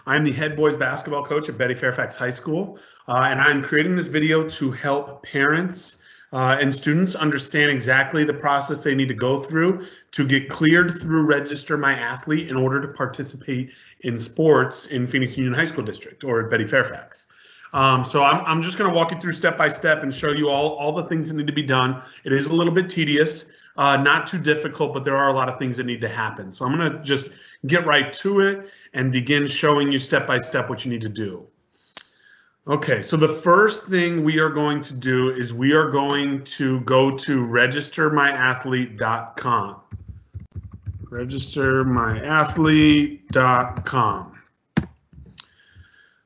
I'm the head boys basketball coach at Betty Fairfax High School, and I'm creating this video to help parents and students understand exactly the process they need to go through to get cleared through Register My Athlete in order to participate in sports in Phoenix Union High School District or at Betty Fairfax. So I'm just going to walk you through step by step and show you all the things that need to be done. It is a little bit tedious, not too difficult, but there are a lot of things that need to happen. So I'm going to just get right to it and begin showing you step by step what you need to do. Okay, so the first thing we are going to do is we are going to go to registermyathlete.com. Registermyathlete.com.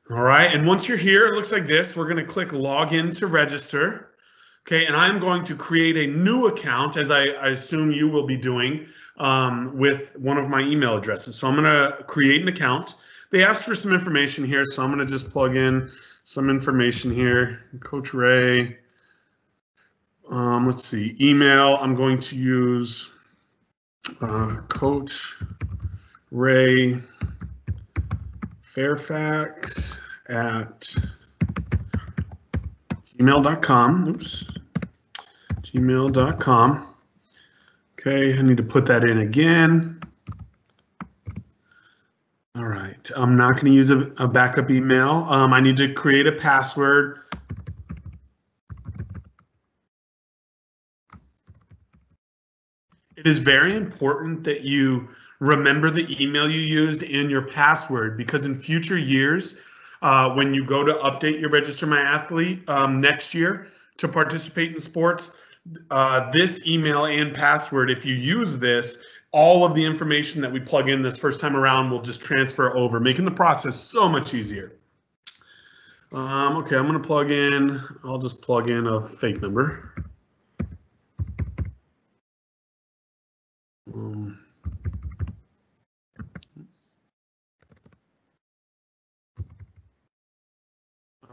All right, and once you're here, it looks like this. We're going to click login to register. Okay, and I'm going to create a new account, as I assume you will be doing, with one of my email addresses. So I'm going to create an account. They asked for some information here, so I'm going to just plug in some information here. Coach Ray. Let's see, email. I'm going to use Coach Ray Fairfax at gmail.com. Oops. Gmail.com. Okay, I need to put that in again. All right, I'm not going to use a backup email. I need to create a password. It is very important that you remember the email you used and your password, because in future years, when you go to update your Register My Athlete next year to participate in sports, this email and password, if you use this, all of the information that we plug in this first time around will just transfer over, making the process so much easier. Okay, I'm going to plug in, I'll just plug in a fake number.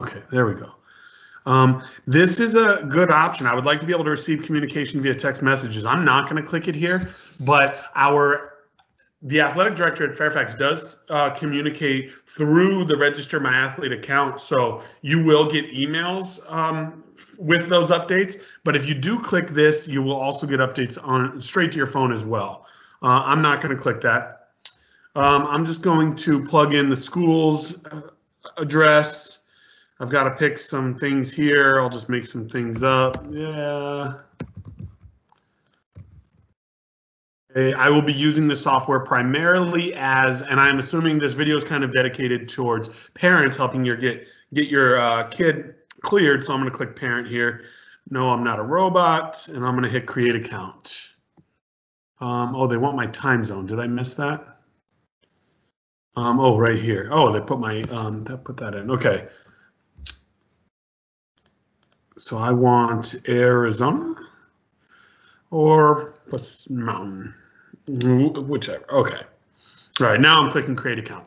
Okay, there we go. This is a good option. I would like to be able to receive communication via text messages. I'm not going to click it here, but the athletic director at Fairfax does communicate through the Register My Athlete account, so you will get emails with those updates. But if you do click this, you will also get updates straight to your phone as well. I'm not going to click that. I'm just going to plug in the school's address. I've got to pick some things here. I'll just make some things up. Yeah. Okay, I will be using the software primarily and I'm assuming this video is kind of dedicated towards parents helping you get your kid cleared. So I'm going to click parent here. No, I'm not a robot, and I'm going to hit create account. Oh, they want my time zone. Did I miss that? Oh, right here. Oh, they put my put that in. Okay. So I want Arizona or Mountain, whichever. Okay. All right, now I'm clicking create account.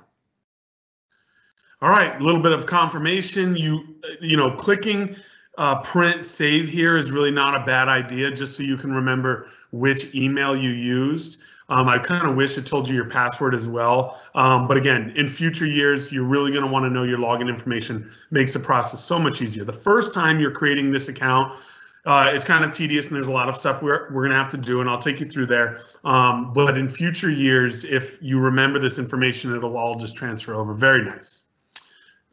All right, a little bit of confirmation. You know, clicking print save here is really not a bad idea, just so you can remember which email you used. I kind of wish it told you your password as well. But again, in future years, you're really going to want to know your login information. Makes the process so much easier. The first time you're creating this account, it's kind of tedious and there's a lot of stuff we're going to have to do, and I'll take you through there. But in future years, if you remember this information, it'll all just transfer over. Very nice.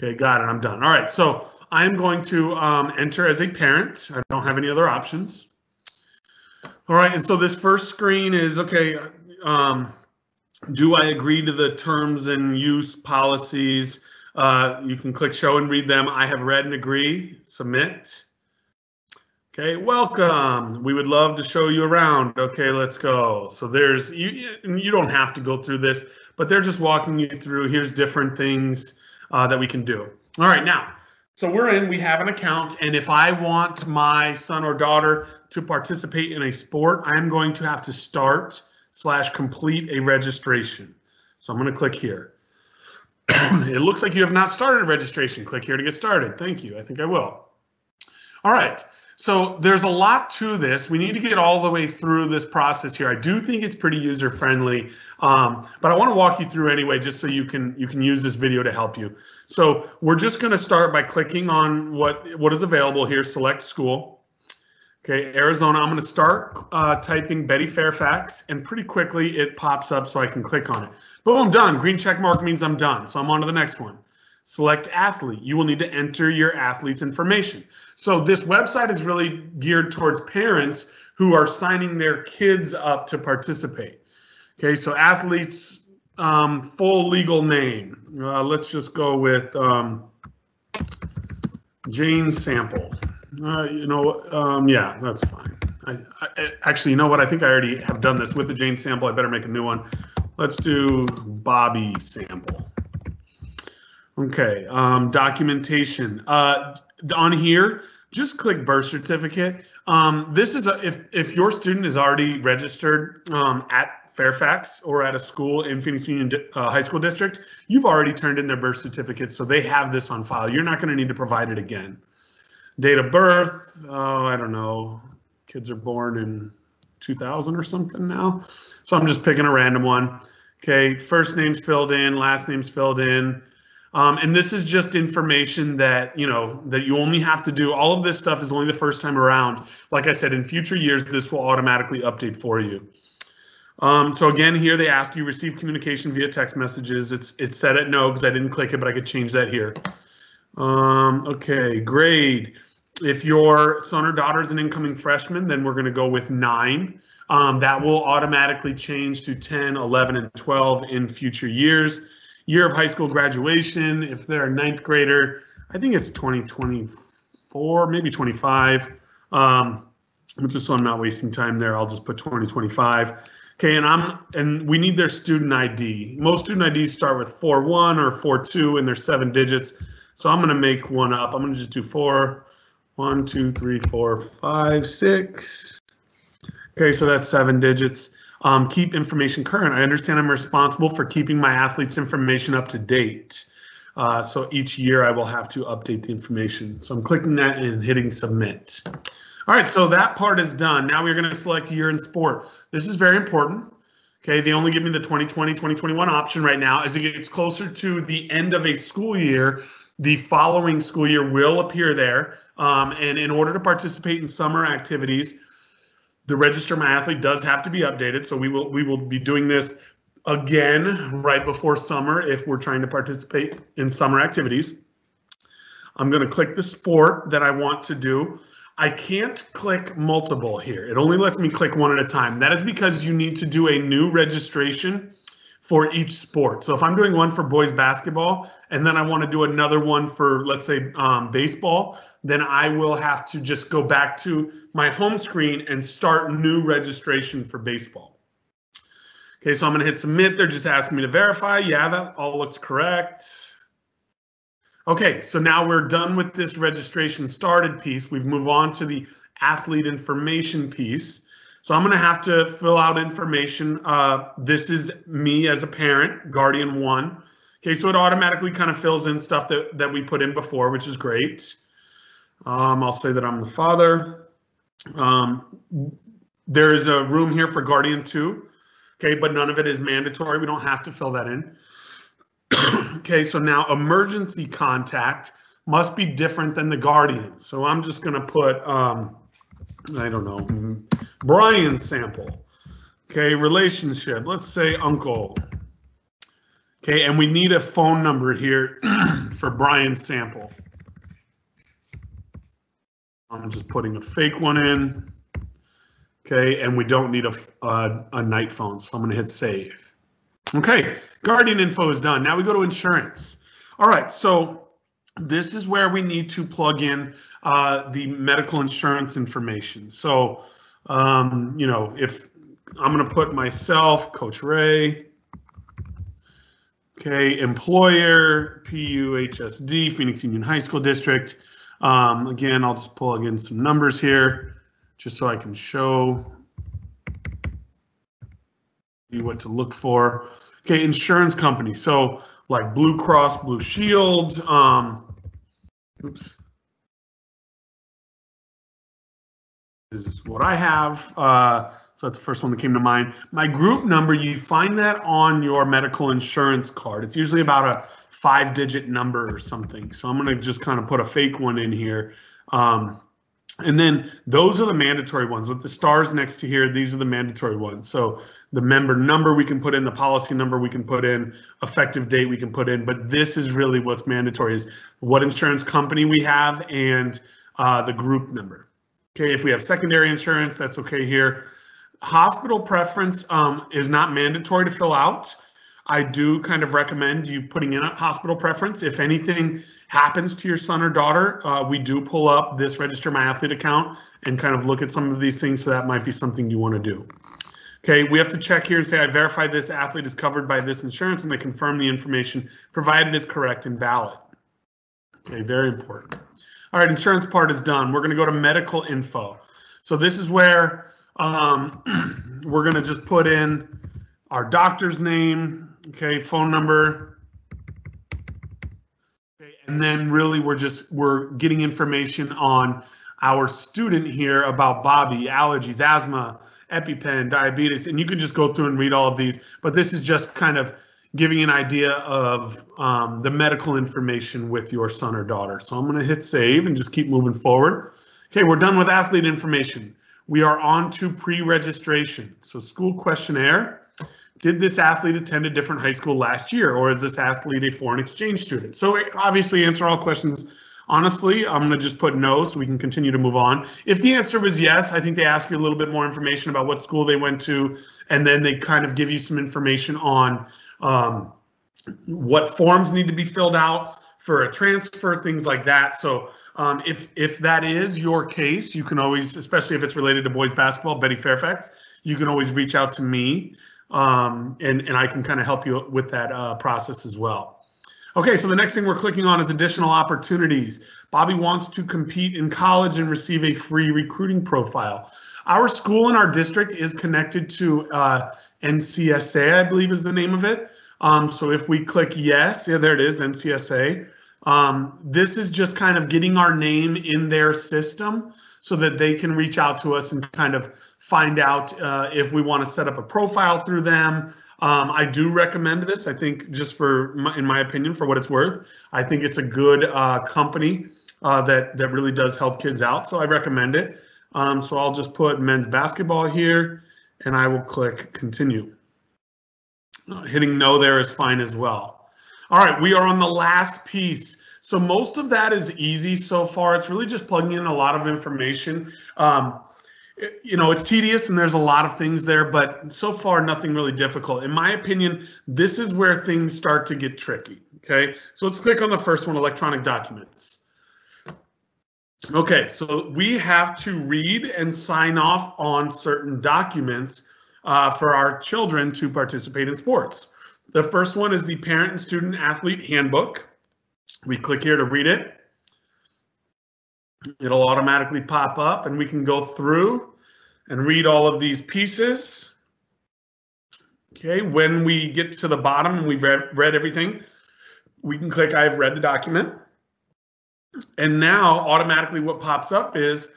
Okay, got it. I'm done. All right, so I'm going to enter as a parent. I don't have any other options. All right, and so this first screen is, okay, do I agree to the terms and use policies? You can click show and read them. I have read and agree, submit. Okay, welcome. We would love to show you around. Okay, let's go. So there's, you don't have to go through this, but they're just walking you through. Here's different things that we can do. All right, now, so we have an account, and if I want my son or daughter to participate in a sport, I'm going to have to start/complete a registration. So I'm going to click here. It looks like you have not started a registration. Click here to get started. Thank you. I think I will. All right. So there's a lot to this. We need to get all the way through this process here. I do think it's pretty user friendly, but I want to walk you through anyway, just so you can use this video to help you. So we're just going to start by clicking on what is available here. Select school. Okay, Arizona. I'm going to start typing Betty Fairfax, and pretty quickly it pops up so I can click on it. Boom, done. Green check mark means I'm done. So I'm on to the next one. Select athlete. You will need to enter your athlete's information. So this website is really geared towards parents who are signing their kids up to participate. Okay, so athlete's full legal name. Let's just go with Jane Sample. Yeah, that's fine. I actually, you know what? I think I already have done this with the Jane Sample. I better make a new one. Let's do Bobby Sample. Okay, documentation. On here, just click birth certificate. This is if your student is already registered at Fairfax or at a school in Phoenix Union High School District, you've already turned in their birth certificate, so they have this on file. You're not going to need to provide it again. Date of birth, I don't know. Kids are born in 2000 or something now. So I'm just picking a random one. Okay, first name's filled in, last name's filled in. And this is just information that, that you only have to do. All of this stuff is only the first time around. Like I said, in future years, this will automatically update for you. So again, here they ask you receive communication via text messages. It's set at no because I didn't click it, but I could change that here. Okay, grade. If your son or daughter is an incoming freshman, then we're going to go with 9. That will automatically change to 10, 11, and 12 in future years. Year of high school graduation, if they're a 9th grader, I think it's 2024, maybe 25. Just so I'm not wasting time there, I'll just put 2025. Okay, and we need their student ID. Most student IDs start with 41 or 42, and they're 7 digits. So I'm going to make one up. I'm going to just do 4, 1, 2, 3, 4, 5, 6. Okay, so that's 7 digits. Keep information current. I understand I'm responsible for keeping my athlete's information up to date. So each year I will have to update the information. So I'm clicking that and hitting submit. All right, so that part is done. Now we're going to select year in sport. This is very important. Okay, they only give me the 2020, 2021 option right now. As it gets closer to the end of a school year, the following school year will appear there. And in order to participate in summer activities, the Register My Athlete does have to be updated. So we will be doing this again right before summer if we're trying to participate in summer activities. I'm going to click the sport that I want to do. I can't click multiple here. It only lets me click one at a time. That is because you need to do a new registration for each sport. So if I'm doing one for boys basketball and then I want to do another one for, let's say, baseball, then I will have to just go back to my home screen and start new registration for baseball. Okay, so I'm going to hit submit. They're just asking me to verify. Yeah, that all looks correct. Okay, so now we're done with this registration started piece. We've moved on to the athlete information piece. So I'm going to have to fill out information. This is me as a parent, Guardian 1. Okay, so it automatically kind of fills in stuff that we put in before, which is great. I'll say that I'm the father. There is a room here for Guardian 2. Okay, but none of it is mandatory. We don't have to fill that in. Okay, so now emergency contact must be different than the Guardian. So I'm just going to put, I don't know, Brian Sample. Okay, relationship, let's say uncle. Okay, and we need a phone number here for Brian Sample. I'm just putting a fake one in. Okay, and we don't need a night phone, so I'm going to hit save. Okay, Guardian info is done. Now we go to insurance. All right, so this is where we need to plug in the medical insurance information. So, if I'm going to put myself, Coach Ray, okay, employer, PUHSD, Phoenix Union High School District. Again, I'll just plug in some numbers here just so I can show you what to look for. Okay, insurance company. So like Blue Cross Blue Shield. Oops. what I have. So that's the first one that came to mind. My group number, you find that on your medical insurance card. It's usually about a 5-digit number or something. So I'm going to just kind of put a fake one in here. And then those are the mandatory ones with the stars next to here. These are the mandatory ones. So the member number we can put in, the policy number we can put in, effective date we can put in. But this is really what's mandatory, is what insurance company we have and the group number. Okay, if we have secondary insurance, that's okay here. Hospital preference is not mandatory to fill out. I do kind of recommend you putting in a hospital preference. If anything happens to your son or daughter, we do pull up this Register My Athlete account and kind of look at some of these things, so that might be something you want to do. Okay, we have to check here and say, I verify this athlete is covered by this insurance, and I confirm the information provided is correct and valid. Okay, very important. All right, insurance part is done. We're going to go to medical info. So this is where we're going to just put in our doctor's name, okay, phone number, okay, and then really we're getting information on our student here about Bobby, allergies, asthma, EpiPen, diabetes, and you can just go through and read all of these, but this is just kind of giving an idea of the medical information with your son or daughter. So I'm going to hit save and just keep moving forward. Okay, we're done with athlete information. We are on to pre-registration. So school questionnaire. Did this athlete attend a different high school last year, or is this athlete a foreign exchange student? So obviously answer all questions honestly. I'm going to just put no so we can continue to move on. If the answer was yes, I think they ask you a little bit more information about what school they went to, and then they kind of give you some information on what forms need to be filled out for a transfer, things like that. So if that is your case, you can always, especially if it's related to boys basketball, Betty Fairfax, you can always reach out to me and I can kind of help you with that process as well. Okay, so the next thing we're clicking on is additional opportunities. Bobby wants to compete in college and receive a free recruiting profile. Our school in our district is connected to NCSA, I believe is the name of it. So if we click yes, yeah, there it is, NCSA. This is just kind of getting our name in their system so that they can reach out to us and kind of find out if we want to set up a profile through them. I do recommend this. I think just in my opinion, for what it's worth, I think it's a good company that really does help kids out. So I recommend it. So I'll just put men's basketball here and I will click continue. Hitting no there is fine as well. All right, we are on the last piece. So most of that is easy so far. It's really just plugging in a lot of information. You know, it's tedious and there's a lot of things there, but so far nothing really difficult. In my opinion, this is where things start to get tricky, okay? So let's click on the first one, electronic documents. Okay, so we have to read and sign off on certain documents for our children to participate in sports. The first one is the Parent and Student Athlete Handbook. We click here to read it. It'll automatically pop up and we can go through and read all of these pieces. Okay, when we get to the bottom and we've read everything, we can click I've read the document. And now automatically what pops up is,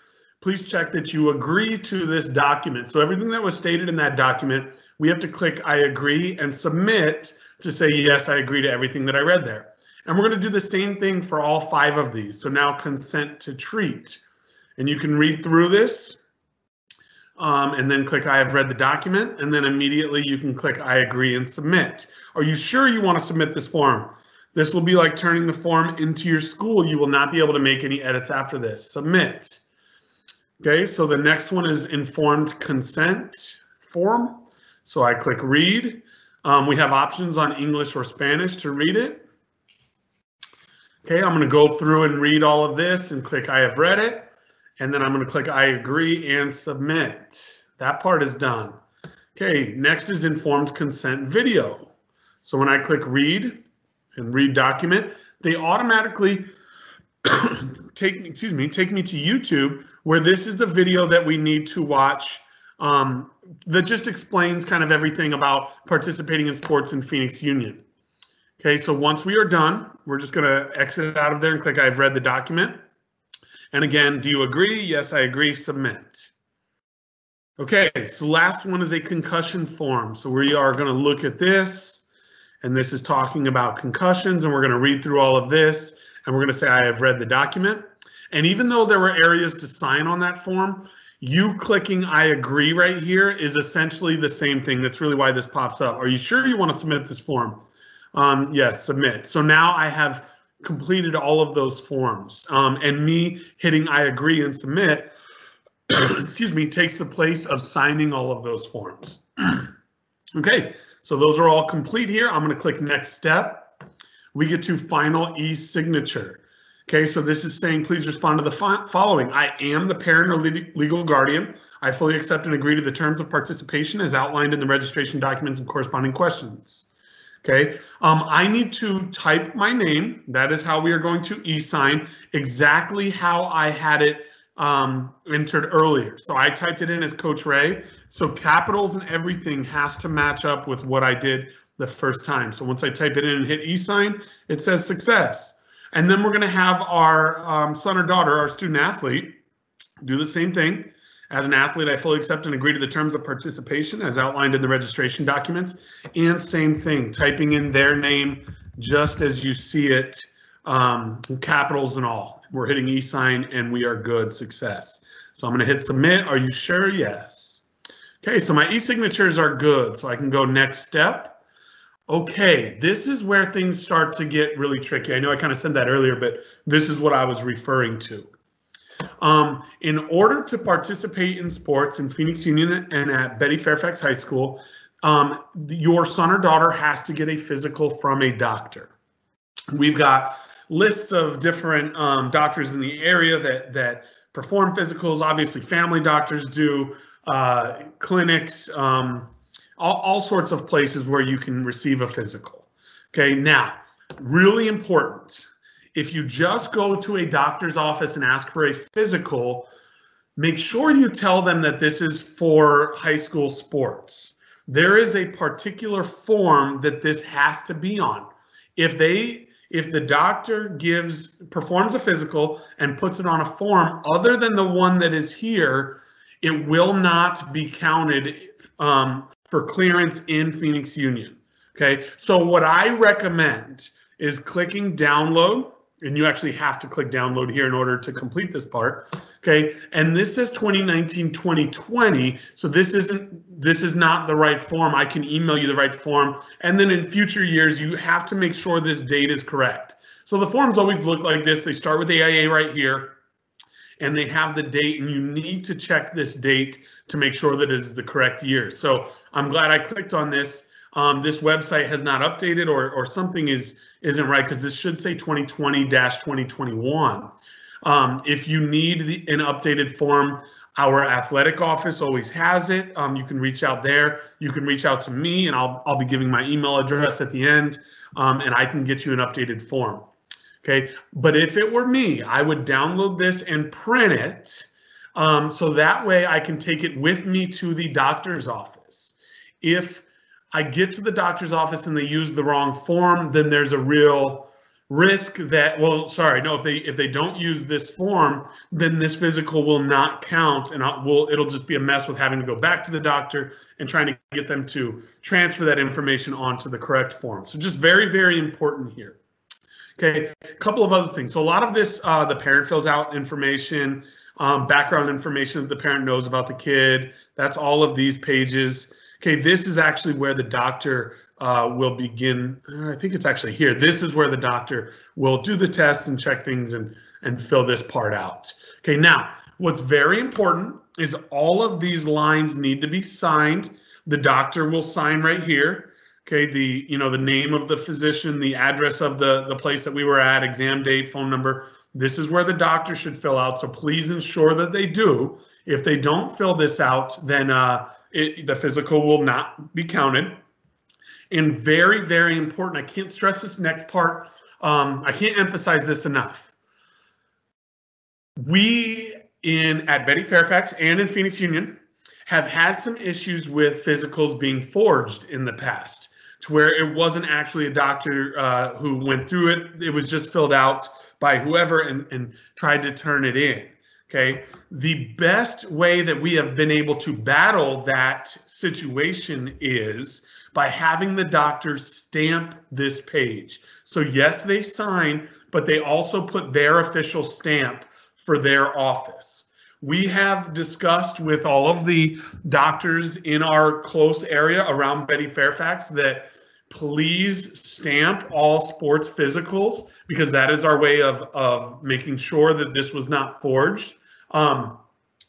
please check that you agree to this document. So everything that was stated in that document, we have to click I agree and submit to say, yes, I agree to everything that I read there. And we're going to do the same thing for all 5 of these. So now consent to treat. And you can read through this and then click I have read the document. And then immediately you can click I agree and submit. Are you sure you want to submit this form? This will be like turning the form into your school. You will not be able to make any edits after this. Submit. Okay, so the next one is informed consent form. So I click read. We have options on English or Spanish to read it. Okay, I'm going to go through and read all of this and click I have read it. And then I'm going to click I agree and submit. That part is done. Okay, next is informed consent video. So when I click read and read document, they automatically take me to YouTube, where this is a video that we need to watch that just explains kind of everything about participating in sports in Phoenix Union. Okay, so once we are done, we're just going to exit out of there and click I've read the document. And again, do you agree? Yes, I agree, submit. Okay, so last one is a concussion form. So we are going to look at this, and this is talking about concussions, and we're going to read through all of this, and we're going to say I have read the document. And even though there were areas to sign on that form, you clicking I agree right here is essentially the same thing. That's really why this pops up. Are you sure you want to submit this form? Yes, submit. So now I have completed all of those forms, and me hitting I agree and submit excuse me, takes the place of signing all of those forms. Okay, so those are all complete here. I'm going to click next step. We get to final e-signature. Okay, so this is saying, please respond to the following. I am the parent or legal guardian. I fully accept and agree to the terms of participation as outlined in the registration documents and corresponding questions. Okay, I need to type my name. That is how we are going to e-sign, exactly how I had it entered earlier. So I typed it in as Coach Ray. So capitals and everything has to match up with what I did the first time. So once I type it in and hit e-sign, it says success. And then we're going to have our son or daughter, our student athlete, do the same thing. As an athlete, I fully accept and agree to the terms of participation as outlined in the registration documents. And same thing, typing in their name just as you see it, capitals and all. We're hitting e-sign and we are good, success. So I'm going to hit submit. Are you sure? Yes. Okay, so my e-signatures are good. So I can go next step. Okay, this is where things start to get really tricky. I know I kind of said that earlier, but this is what I was referring to. In order to participate in sports in Phoenix Union and at Betty Fairfax High School, your son or daughter has to get a physical from a doctor. We've got lists of different doctors in the area that perform physicals. Obviously, family doctors do, clinics, all sorts of places where you can receive a physical. Okay, now, really important. If you just go to a doctor's office and ask for a physical, make sure you tell them that this is for high school sports. There is a particular form that this has to be on. If the doctor performs a physical and puts it on a form other than the one that is here, it will not be counted for clearance in Phoenix Union. Okay, so what I recommend is clicking download, and you actually have to click download here in order to complete this part. Okay, and this says 2019-2020, so this is not the right form. I can email you the right form, and then in future years you have to make sure this date is correct. So the forms always look like this. They start with AIA right here, and they have the date, and you need to check this date to make sure that it is the correct year. So I'm glad I clicked on this. This website has not updated, or something isn't right, because this should say 2020-2021. If you need an updated form, our athletic office always has it. You can reach out there. You can reach out to me, and I'll be giving my email address at the end, and I can get you an updated form. Okay, but if it were me, I would download this and print it, so that way I can take it with me to the doctor's office. If I get to the doctor's office and they use the wrong form, then there's a real risk that, well, sorry, no, if they don't use this form, then this physical will not count, and it'll just be a mess with having to go back to the doctor and trying to get them to transfer that information onto the correct form. So just very, very important here. Okay, a couple of other things. So a lot of this, the parent fills out information, background information that the parent knows about the kid. That's all of these pages. Okay, this is actually where the doctor will begin. I think it's actually here. This is where the doctor will do the tests and check things and fill this part out. Okay, now what's very important is all of these lines need to be signed. The doctor will sign right here. Okay, the name of the physician, the address of the place that we were at, exam date, phone number. This is where the doctor should fill out. So please ensure that they do. If they don't fill this out, then the physical will not be counted. And very, very important, I can't stress this next part. I can't emphasize this enough. We at Betty Fairfax and in Phoenix Union have had some issues with physicals being forged in the past, to where it wasn't actually a doctor who went through it. It was just filled out by whoever and tried to turn it in. Okay, the best way that we have been able to battle that situation is by having the doctors stamp this page. So yes, they sign, but they also put their official stamp for their office. We have discussed with all of the doctors in our close area around Betty Fairfax that please stamp all sports physicals, because that is our way of making sure that this was not forged.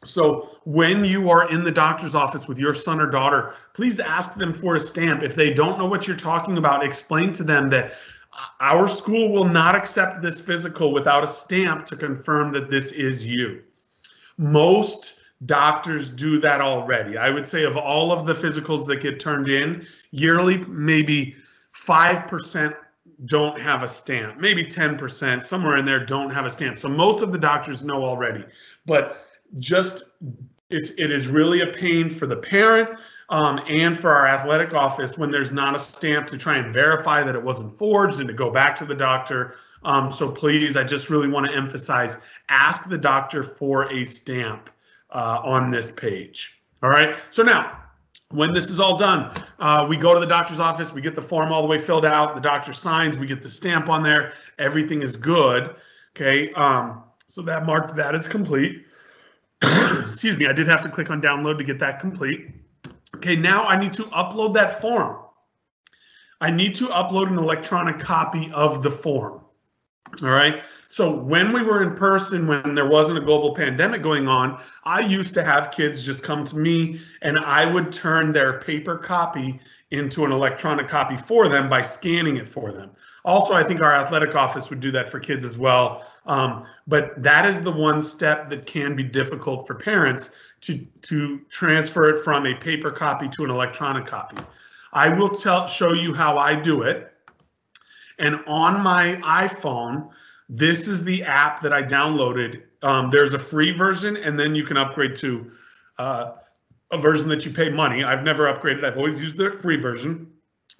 So when you are in the doctor's office with your son or daughter, please ask them for a stamp. If they don't know what you're talking about, explain to them that our school will not accept this physical without a stamp to confirm that this is you. Most doctors do that already. I would say of all of the physicals that get turned in yearly, maybe 5% don't have a stamp, maybe 10%, somewhere in there don't have a stamp. So most of the doctors know already, but just it is really a pain for the parent and for our athletic office when there's not a stamp to try and verify that it wasn't forged and to go back to the doctor. So please, I just really want to emphasize, ask the doctor for a stamp on this page. All right, so now, when this is all done, we go to the doctor's office, we get the form all the way filled out, the doctor signs, we get the stamp on there, everything is good. Okay, so that marked that as complete. Excuse me, I did have to click on download to get that complete. Okay, now I need to upload that form. I need to upload an electronic copy of the form. All right, so when we were in person, when there wasn't a global pandemic going on, I used to have kids just come to me and I would turn their paper copy into an electronic copy for them by scanning it for them. Also, I think our athletic office would do that for kids as well. But that is the one step that can be difficult for parents to transfer it from a paper copy to an electronic copy. I will show you how I do it. And on my iPhone, this is the app that I downloaded. There's a free version, and then you can upgrade to a version that you pay money. I've never upgraded. I've always used the free version,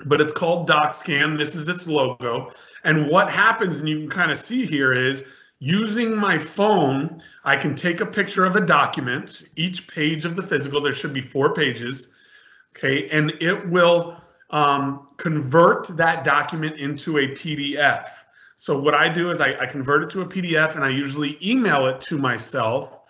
but it's called DocScan. This is its logo. And what happens, and you can kind of see here, is using my phone, I can take a picture of a document, each page of the physical. There should be 4 pages, okay, and it will convert that document into a PDF. So what I do is I convert it to a PDF, and I usually email it to myself,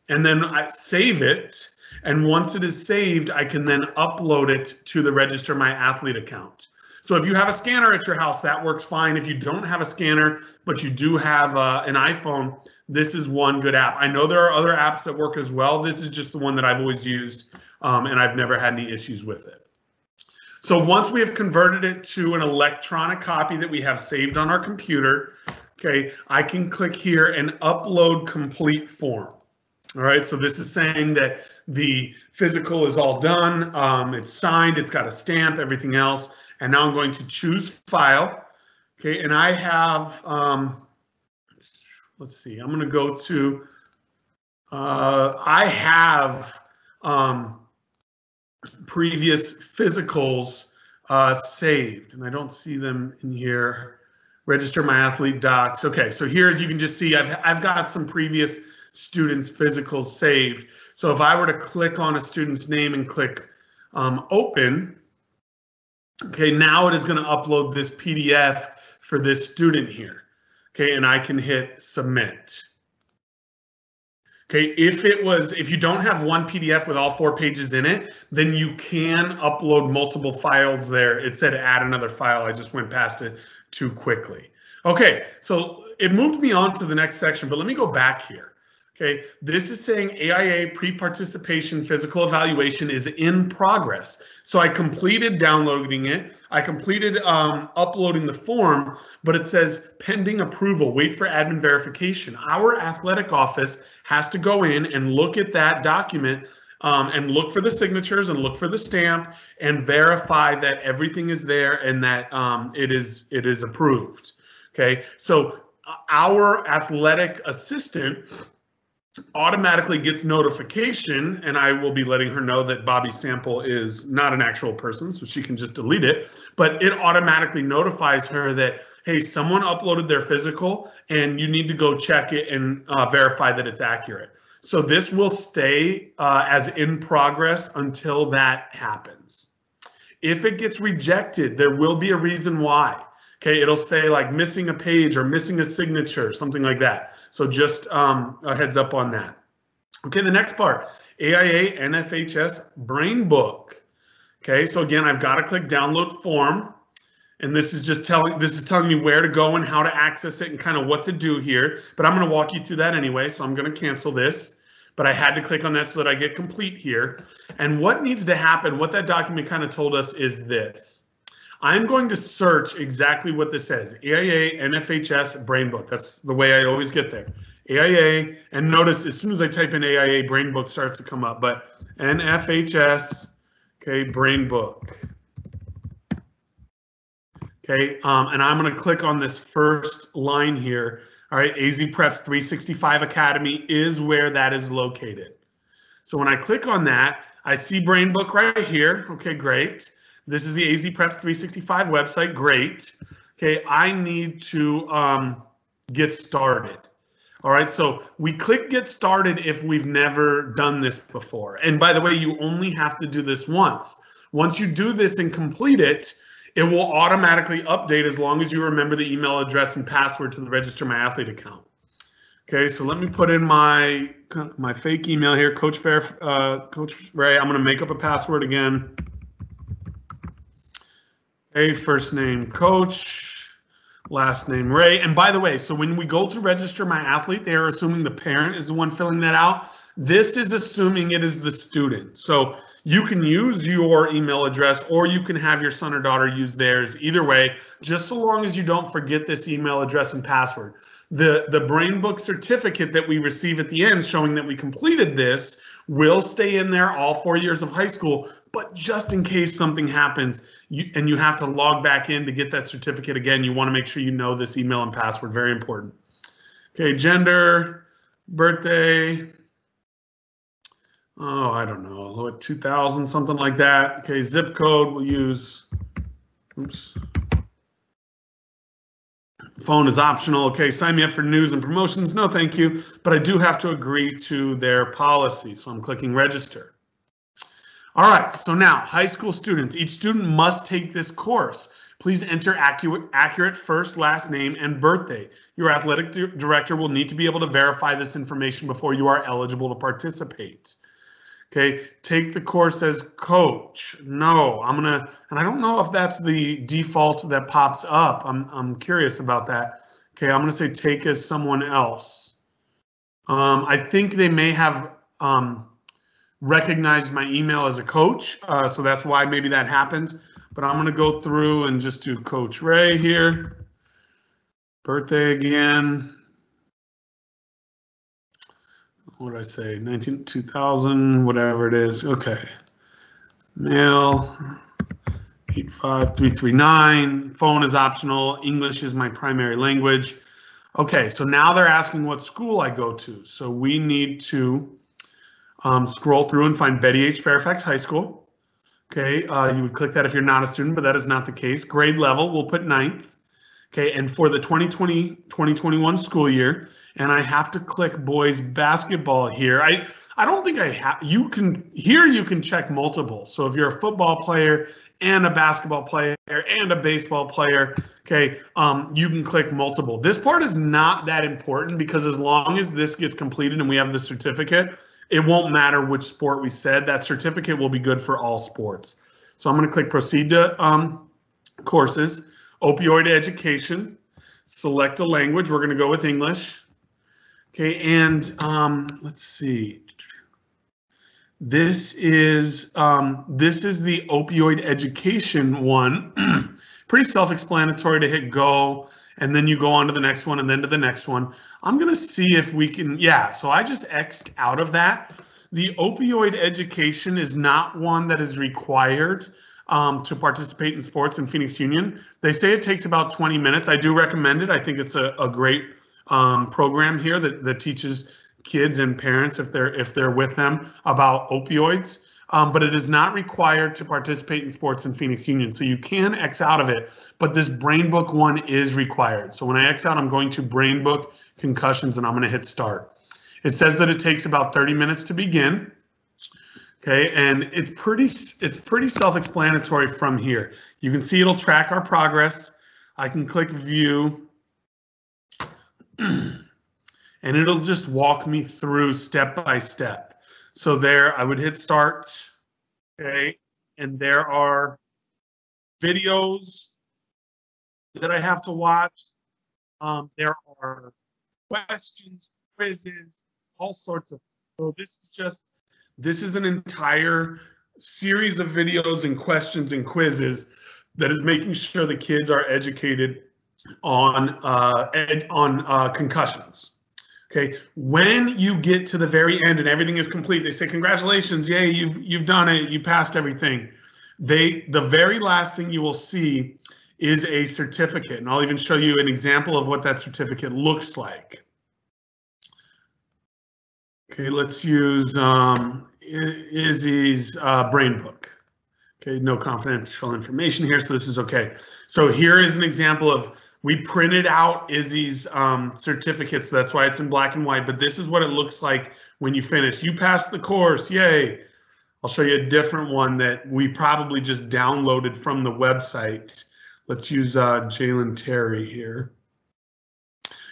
and then I save it. And once it is saved, I can then upload it to the Register My Athlete account. So if you have a scanner at your house, that works fine. If you don't have a scanner, but you do have an iPhone, this is one good app. I know there are other apps that work as well. This is just the one that I've always used, and I've never had any issues with it. So once we have converted it to an electronic copy that we have saved on our computer, okay, I can click here and upload complete form. All right, so this is saying that the physical is all done, it's signed, it's got a stamp, everything else, and now I'm going to choose file. Okay, and I have, let's see, I'm going to go to, I have previous physicals saved, and I don't see them in here. Register My Athlete docs. Okay, so here, as you can just see, I've got some previous students' physicals saved. So if I were to click on a student's name and click open, okay, now it is going to upload this PDF for this student here. Okay, and I can hit submit. Okay, if you don't have one PDF with all 4 pages in it, then you can upload multiple files there. It said add another file. I just went past it too quickly. Okay, so it moved me on to the next section, but let me go back here. Okay, this is saying AIA pre-participation physical evaluation is in progress. So I completed downloading it. I completed uploading the form, but it says pending approval, wait for admin verification. Our athletic office has to go in and look at that document and look for the signatures and look for the stamp and verify that everything is there and that it is approved. Okay, so our athletic assistant automatically gets notification, and I will be letting her know that Bobby Sample is not an actual person, so she can just delete it, but it automatically notifies her that, hey, someone uploaded their physical and you need to go check it and verify that it's accurate. So this will stay as in progress until that happens. If it gets rejected, there will be a reason why. Okay, it'll say like missing a page or missing a signature, something like that. So just a heads up on that. Okay, the next part, AIA NFHS Brainbook. Okay, so again, I've got to click download form. And this is telling me where to go and how to access it and kind of what to do here. But I'm going to walk you through that anyway, so I'm going to cancel this. But I had to click on that so that I get complete here. And what needs to happen, what that document kind of told us is this. I'm going to search exactly what this says, AIA NFHS Brainbook. That's the way I always get there. AIA, and notice as soon as I type in AIA, Brainbook starts to come up, but NFHS, okay, Brainbook. Okay, and I'm going to click on this first line here. All right, AZ Preps 365 Academy is where that is located. So when I click on that, I see Brainbook right here. Okay, great. This is the AZ Preps 365 website. Great. Okay, I need to get started. All right, so we click get started if we've never done this before. And by the way, you only have to do this once. Once you do this and complete it, it will automatically update as long as you remember the email address and password to the Register My Athlete account. Okay, so let me put in my fake email here, Coach Ray. I'm going to make up a password again. Okay, first name Coach, last name Ray. And by the way, so when we go to Register My Athlete, they are assuming the parent is the one filling that out. This is assuming it is the student. So you can use your email address or you can have your son or daughter use theirs. Either way, just so long as you don't forget this email address and password. The Brainbook certificate that we receive at the end showing that we completed this will stay in there all 4 years of high school. But just in case something happens and you have to log back in to get that certificate again, you want to make sure you know this email and password. Very important. Okay, gender, birthday. Oh, I don't know, 2000, something like that. Okay, zip code, we'll use, oops. Phone is optional. Okay, sign me up for news and promotions. No, thank you. But I do have to agree to their policy. So I'm clicking register. All right, so now high school students, each student must take this course. Please enter accurate first, last name, and birthday. Your athletic director will need to be able to verify this information before you are eligible to participate. Okay, take the course as coach. No, I'm gonna, and I don't know if that's the default that pops up. I'm curious about that. Okay, I'm gonna say take as someone else. I think they may have recognized my email as a coach, so that's why maybe that happened. But I'm gonna go through and just do Coach Ray here. Birthday again. What did I say? 2000, whatever it is. Okay. Mail 85339. Phone is optional. English is my primary language. Okay, so now they're asking what school I go to. So we need to scroll through and find Betty H. Fairfax High School. Okay, you would click that if you're not a student, but that is not the case. Grade level, we'll put 9th. Okay, and for the 2020-2021 school year, and I have to click boys basketball here. I don't think I have, you can check multiple. So if you're a football player and a basketball player and a baseball player, okay, you can click multiple. This part is not that important because as long as this gets completed and we have the certificate, it won't matter which sport we said. That certificate will be good for all sports. So I'm going to click proceed to courses. Opioid education, select a language. We're going to go with English. Okay, and let's see. This is the opioid education one. Pretty self-explanatory to hit go, and then you go on to the next one, and then to the next one. I'm going to see if we can. Yeah, so I just X'd out of that. The opioid education is not one that is required to participate in sports in Phoenix Union. They say it takes about 20 minutes. I do recommend it. I think it's a great program here that teaches kids and parents if they're with them about opioids. But it is not required to participate in sports in Phoenix Union. So you can X out of it, but this Brainbook one is required. So when I X out, I'm going to Brainbook concussions and I'm going to hit start. It says that it takes about 30 minutes to begin. Okay, and it's pretty self-explanatory from here. You can see it'll track our progress. I can click view and it'll just walk me through step by step. So there I would hit start, okay, and there are videos that I have to watch. There are questions, quizzes, all sorts of. So this is an entire series of videos and questions and quizzes that is making sure the kids are educated on concussions. Okay, when you get to the very end and everything is complete, they say, congratulations, yay, you've done it, you passed everything. The very last thing you will see is a certificate, and I'll even show you an example of what that certificate looks like. Okay, let's use Izzy's brain book. Okay, no confidential information here, so this is okay. So here is an example of, we printed out Izzy's certificate, so that's why it's in black and white, but this is what it looks like when you finish. You passed the course, yay. I'll show you a different one that we probably just downloaded from the website. Let's use Jalen Terry here.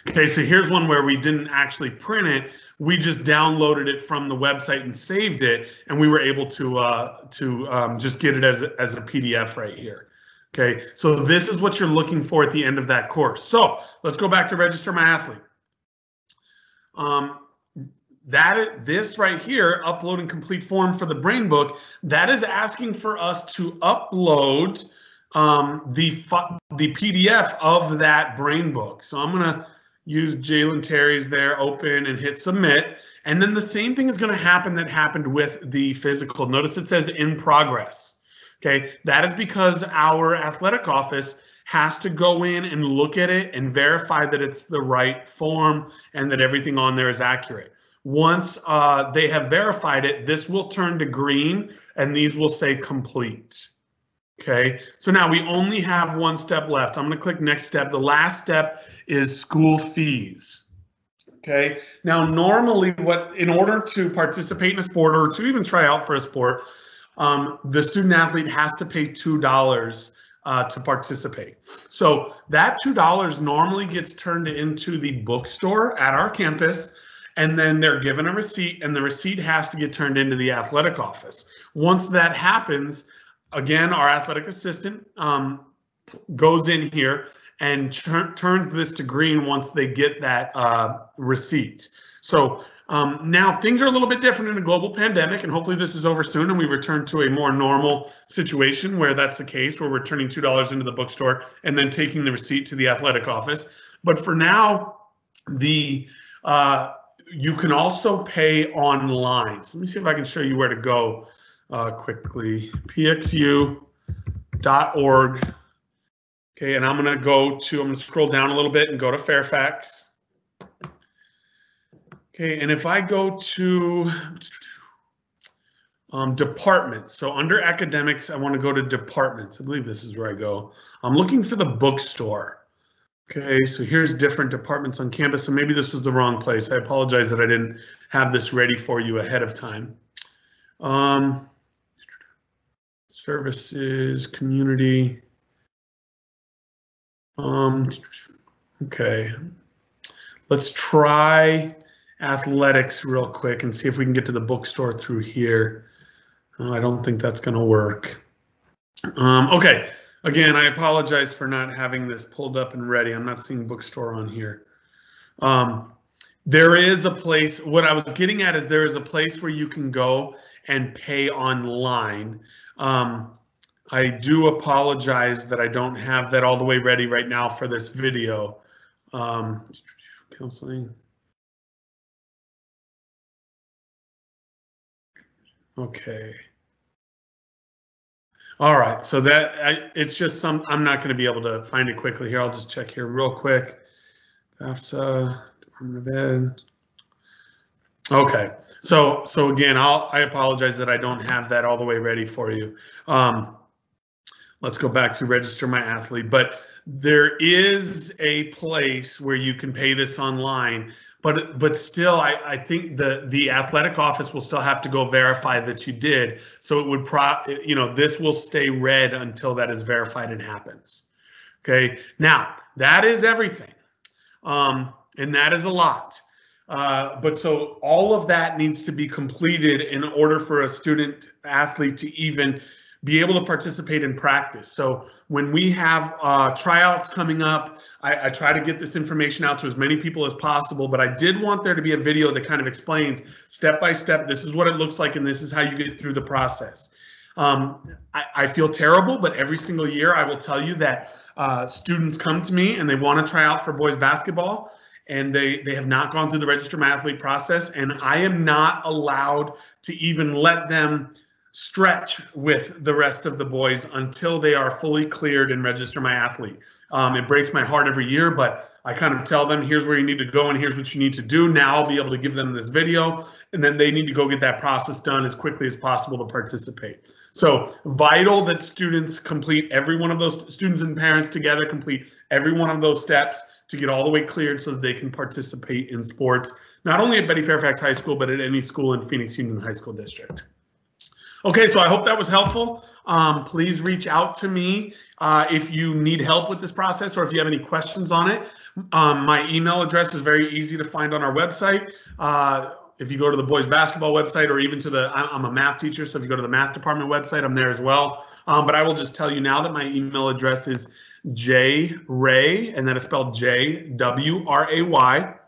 Okay, so here's one where we didn't actually print it. We just downloaded it from the website and saved it, and we were able to just get it as a PDF right here. Okay, so this is what you're looking for at the end of that course. So let's go back to Register My Athlete. This right here, upload and complete form for the brain book, that is asking for us to upload the PDF of that brain book. So I'm gonna use Jalen Terry's there, open and hit submit. And then the same thing is gonna happen that happened with the physical. Notice it says in progress. Okay, that is because our athletic office has to go in and look at it and verify that it's the right form and that everything on there is accurate. Once they have verified it, this will turn to green and these will say complete. Okay, so now we only have one step left. I'm going to click next step. The last step is school fees. Okay, now normally in order to participate in a sport or to even try out for a sport, the student athlete has to pay $2 to participate. So that $2 normally gets turned into the bookstore at our campus, and then they're given a receipt, and the receipt has to get turned into the athletic office. Once that happens, again, our athletic assistant goes in here and turns this to green once they get that receipt. So now things are a little bit different in a global pandemic, and hopefully this is over soon and we return to a more normal situation where that's the case, where we're turning $2 into the bookstore and then taking the receipt to the athletic office. But for now, you can also pay online. So let me see if I can show you where to go quickly. pxu.org. Okay, and I'm going to scroll down a little bit and go to Fairfax. Okay, and if I go to departments, so under academics, I want to go to departments. I believe this is where I go. I'm looking for the bookstore. Okay, so here's different departments on campus. So maybe this was the wrong place. I apologize that I didn't have this ready for you ahead of time. Services, community. Okay, let's try athletics real quick and see if we can get to the bookstore through here. I don't think that's going to work. Okay, again, I apologize for not having this pulled up and ready. I'm not seeing bookstore on here. There is a place, what I was getting at is there is a place where you can go and pay online. I do apologize that I don't have that all the way ready right now for this video. Counseling. Okay. All right, so it's just I'm not going to be able to find it quickly here. I'll just check here real quick. FAFSA, Department of Ed. Okay, so again, I apologize that I don't have that all the way ready for you. Let's go back to Register My Athlete, but there is a place where you can pay this online. But still, I think the athletic office will still have to go verify that you did. So it would this will stay red until that is verified and happens. Okay, now that is everything, and that is a lot. But so all of that needs to be completed in order for a student athlete to even be able to participate in practice. So when we have tryouts coming up, I try to get this information out to as many people as possible, but I did want there to be a video that kind of explains step by step, this is what it looks like and this is how you get through the process. I feel terrible, but every single year I will tell you that students come to me and they want to try out for boys basketball, and they have not gone through the Register My Athlete process, and I am not allowed to even let them stretch with the rest of the boys until they are fully cleared and Register My Athlete. It breaks my heart every year, but I kind of tell them, here's where you need to go and here's what you need to do. Now I'll be able to give them this video, and then they need to go get that process done as quickly as possible to participate. So vital that students complete every one of those, students and parents together complete every one of those steps to get all the way cleared so that they can participate in sports, not only at Betty Fairfax High School, but at any school in Phoenix Union High School District. Okay, so I hope that was helpful. Please reach out to me if you need help with this process or if you have any questions on it. My email address is very easy to find on our website. If you go to the boys basketball website, or even to I'm a math teacher, so if you go to the math department website, I'm there as well. But I will just tell you now that my email address is jray, and that is spelled JWRAY,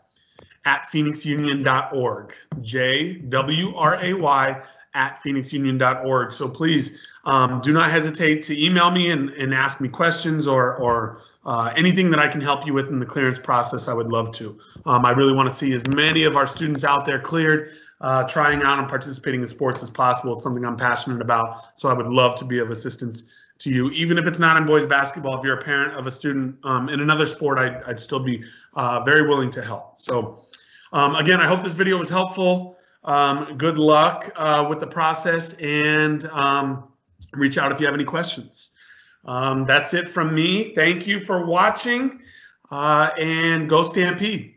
at phoenixunion.org. JWRAY at phoenixunion.org. So please do not hesitate to email me and ask me questions or anything that I can help you with in the clearance process. I would love to. I really want to see as many of our students out there cleared, trying out and participating in sports as possible. It's something I'm passionate about, so I would love to be of assistance to you, even if it's not in boys basketball. If you're a parent of a student in another sport, I'd still be very willing to help. So again, I hope this video was helpful. Good luck with the process, and reach out if you have any questions. That's it from me. Thank you for watching, and go Stampede.